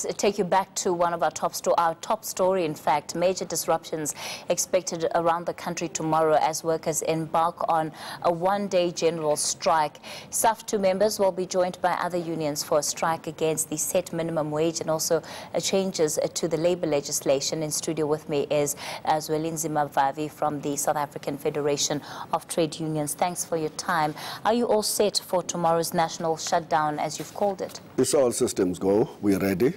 let's take you back to one of our top story, in fact. Major disruptions expected around the country tomorrow as workers embark on a one-day general strike. Saftu members will be joined by other unions for a strike against the set minimum wage and also changes to the labour legislation. In studio with me is Zwelinzima Vavi from the South African Federation of Trade Unions. Thanks for your time. Are you all set for tomorrow's national shutdown, as you've called it? It's all systems go. We're ready.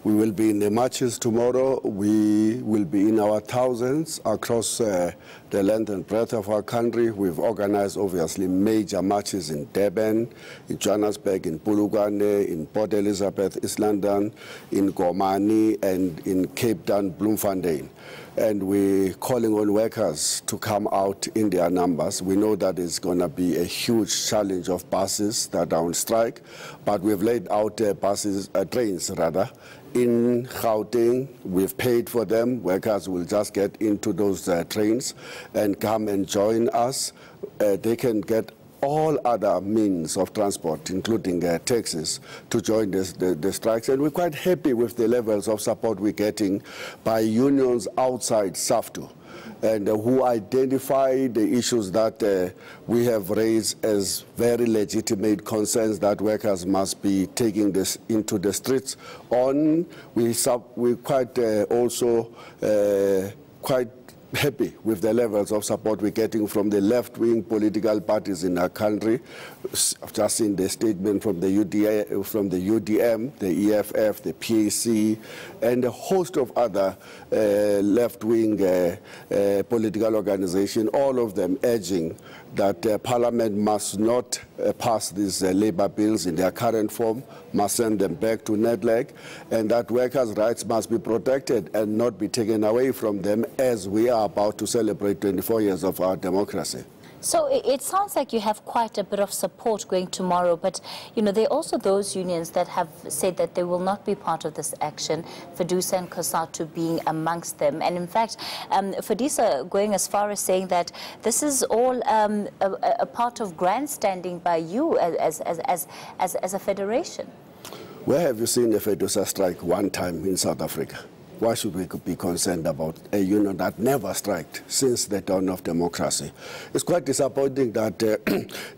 We will be in the marches tomorrow. We will be in our thousands across the length and breadth of our country. We've organized, obviously, major marches in Durban, in Johannesburg, in Polokwane, in Port Elizabeth, East London, in Komani, and in Cape Town, Bloemfontein. And we're calling on workers to come out in their numbers. We know that it's going to be a huge challenge of buses that are on strike, but we've laid out trains in Gauteng. We've paid for them. Workers will just get into those trains and come and join us. They can get all other means of transport, including taxis, to join the strikes. And we're quite happy with the levels of support we're getting by unions outside Saftu, and who identify the issues that we have raised as very legitimate concerns that workers must be taking this into the streets on. We're quite also quite happy with the levels of support we're getting from the left-wing political parties in our country. Just in the statement from the UDM, the EFF, the PAC, and a host of other left-wing political organizations, all of them urging that Parliament must not pass these labour bills in their current form, must send them back to NEDLAC, and that workers' rights must be protected and not be taken away from them as we are about to celebrate 24 years of our democracy. So it sounds like you have quite a bit of support going tomorrow, but you know, there are also those unions that have said that they will not be part of this action, FEDUSA and COSATU being amongst them. And in fact, FEDUSA going as far as saying that this is all a part of grandstanding by you as a federation. Where have you seen a FEDUSA strike one time in South Africa? Why should we be concerned about a union that never striked since the dawn of democracy? It's quite disappointing that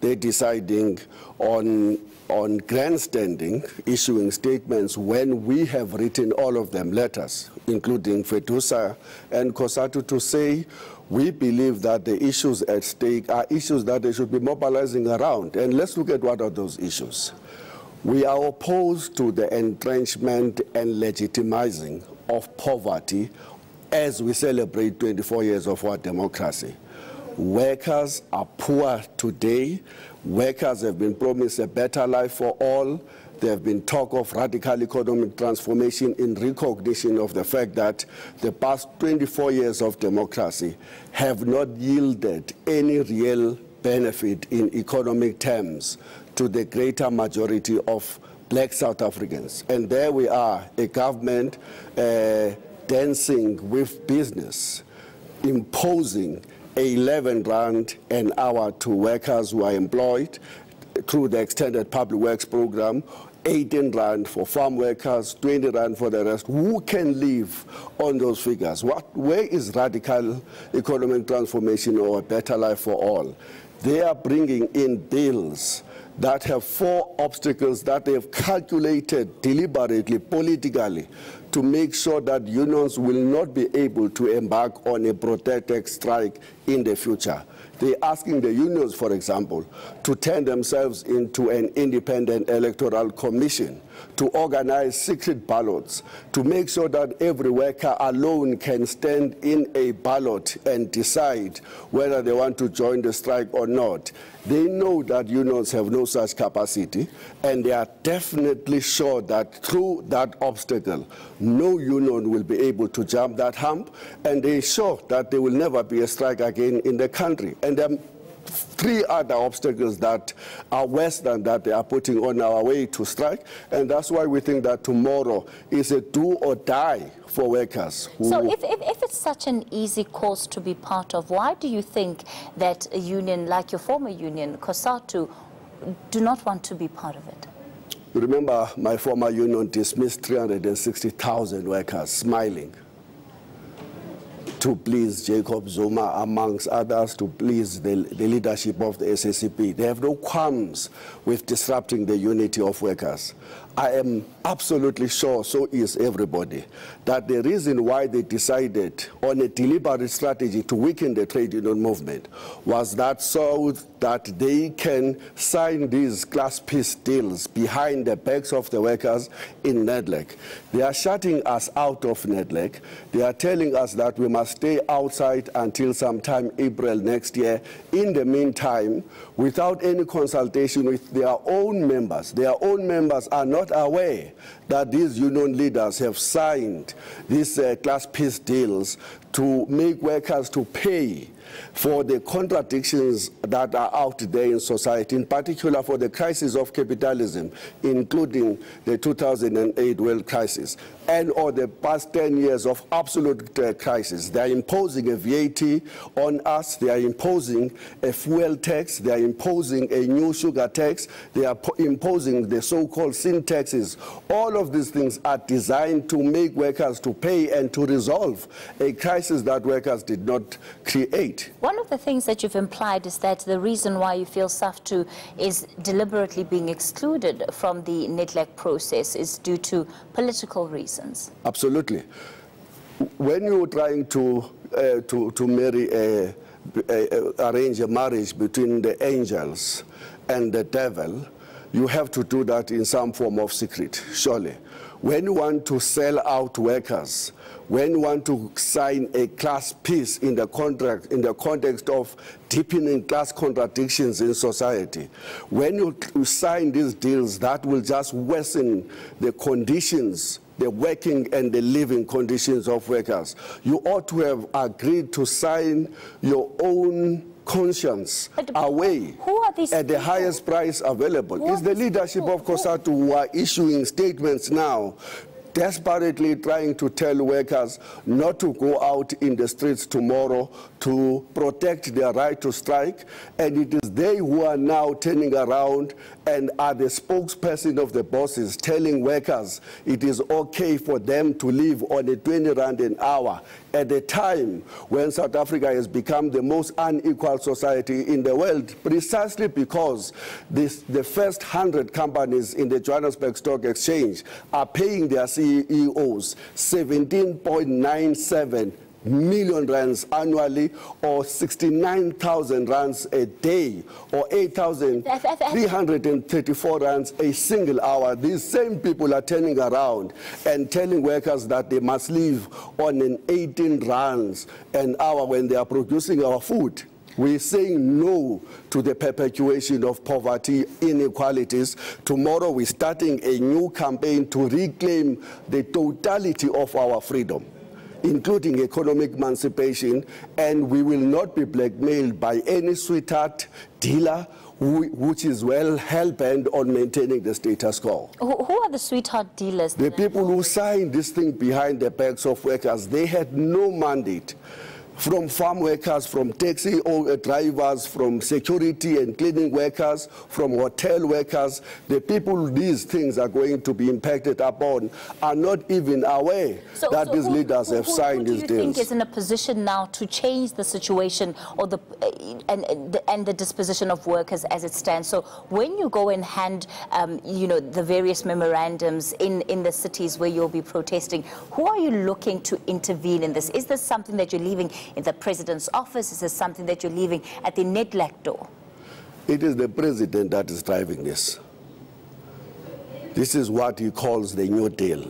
they're deciding on grandstanding, issuing statements when we have written all of them letters, including FEDUSA and COSATU, to say we believe that the issues at stake are issues that they should be mobilizing around. And let's look at what are those issues. We are opposed to the entrenchment and legitimizing of poverty as we celebrate 24 years of our democracy. Workers are poor today. Workers have been promised a better life for all. There have been talk of radical economic transformation in recognition of the fact that the past 24 years of democracy have not yielded any real benefit in economic terms to the greater majority of black South Africans. And there we are, a government dancing with business, imposing 11 rand an hour to workers who are employed through the extended public works program, 18 rand for farm workers, 20 rand for the rest. Who can live on those figures? Where is radical economic transformation or a better life for all? They are bringing in bills that have 4 obstacles that they have calculated deliberately, politically, to make sure that unions will not be able to embark on a protected strike in the future. They're asking the unions, for example, to turn themselves into an independent electoral commission, to organize secret ballots, to make sure that every worker alone can stand in a ballot and decide whether they want to join the strike or not. They know that unions have no such capacity, and they are definitely sure that through that obstacle, no union will be able to jump that hump, and they're sure that there will never be a strike again in the country. And there are 3 other obstacles that are worse than that they are putting on our way to strike, and that's why we think that tomorrow is a do or die for workers. So if it's such an easy cause to be part of, why do you think that a union like your former union, COSATU, do not want to be part of it? Remember, my former union dismissed 360,000 workers, smiling, to please Jacob Zuma, amongst others, to please the leadership of the SACP. They have no qualms with disrupting the unity of workers. I am absolutely sure, so is everybody, that the reason why they decided on a deliberate strategy to weaken the trade union movement was that so that they can sign these class peace deals behind the backs of the workers in NEDLEC. They are shutting us out of NEDLEC. They are telling us that we must stay outside until sometime April next year. In the meantime, without any consultation with their own members are not aware that these union leaders have signed these class peace deals to make workers to pay for the contradictions that are out there in society, in particular for the crisis of capitalism, including the 2008 world crisis, and or the past 10 years of absolute crisis. They are imposing a VAT on us, they are imposing a fuel tax, they are imposing a new sugar tax, they are imposing the so-called sin taxes. All of these things are designed to make workers to pay and to resolve a crisis that workers did not create. One of the things that you've implied is that the reason why you feel Saftu is deliberately being excluded from the NEDLEC process is due to political reasons. Absolutely. When you're trying to arrange a marriage between the angels and the devil, you have to do that in some form of secret, surely. When you want to sell out workers, when you want to sign a class peace in the contract, in the context of deepening class contradictions in society, when you sign these deals, that will just worsen the conditions, the working and the living conditions of workers. You ought to have agreed to sign your own conscience away at the highest price available. It's the leadership of COSATU who are issuing statements now, desperately trying to tell workers not to go out in the streets tomorrow to protect their right to strike, and it is they who are now turning around and are the spokesperson of the bosses telling workers it is okay for them to live on a 20 rand an hour at a time when South Africa has become the most unequal society in the world, precisely because the first 100 companies in the Johannesburg Stock Exchange are paying their CEOs 17.97 million rands annually, or 69,000 rands a day, or 8,334 rands a single hour. These same people are turning around and telling workers that they must live on an 18 rands an hour when they are producing our food. We're saying no to the perpetuation of poverty, inequalities. Tomorrow we're starting a new campaign to reclaim the totality of our freedom, including economic emancipation, and we will not be blackmailed by any sweetheart dealer which is well hell-bent on maintaining the status quo. Who are the sweetheart dealers? The people who signed this thing behind the backs of workers, they had no mandate. From farm workers, from taxi drivers, from security and cleaning workers, from hotel workers, the people these things are going to be impacted upon are not even aware that these leaders have signed these deals. Who do you think is in a position now to change the situation or and the disposition of workers as it stands? So when you go and hand, the various memorandums in the cities where you'll be protesting, who are you looking to intervene in this? Is this something that you're leaving in the president's office? Is this something that you're leaving at the NEDLEC door? It is the president that is driving this. This is what he calls the New Deal.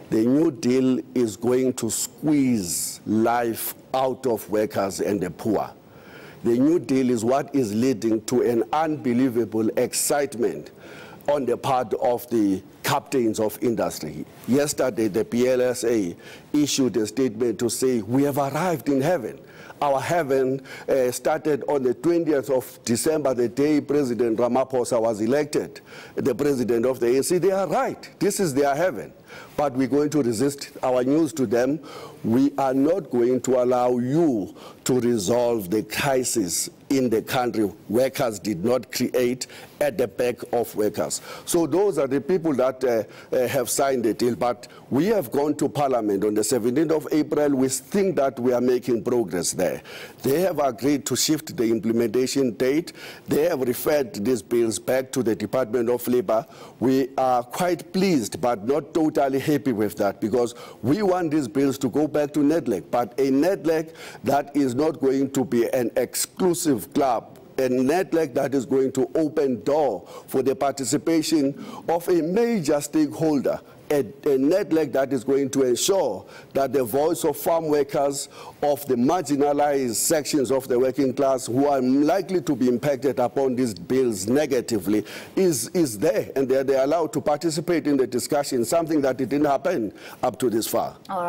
The New Deal is going to squeeze life out of workers and the poor. The New Deal is what is leading to an unbelievable excitement on the part of the captains of industry. Yesterday, the PLSA issued a statement to say, we have arrived in heaven. Our heaven started on the 20th of December, the day President Ramaphosa was elected, the president of the ANC. They are right. This is their heaven. But we're going to resist our news to them. We are not going to allow you to resolve the crisis in the country workers did not create at the back of workers. So those are the people that have signed the deal. But we have gone to Parliament on the 17th of April. We think that we are making progress there. They have agreed to shift the implementation date. They have referred these bills back to the Department of Labour. We are quite pleased, but not totally happy with that, because we want these bills to go back to NEDLEC, but a NEDLEC that is not going to be an exclusive club, a NEDLEC that is going to open door for the participation of a major stakeholder, a NEDLEC that is going to ensure that the voice of farm workers, of the marginalized sections of the working class who are likely to be impacted upon these bills negatively is there, and they're allowed to participate in the discussion, something that didn't happen up to this far.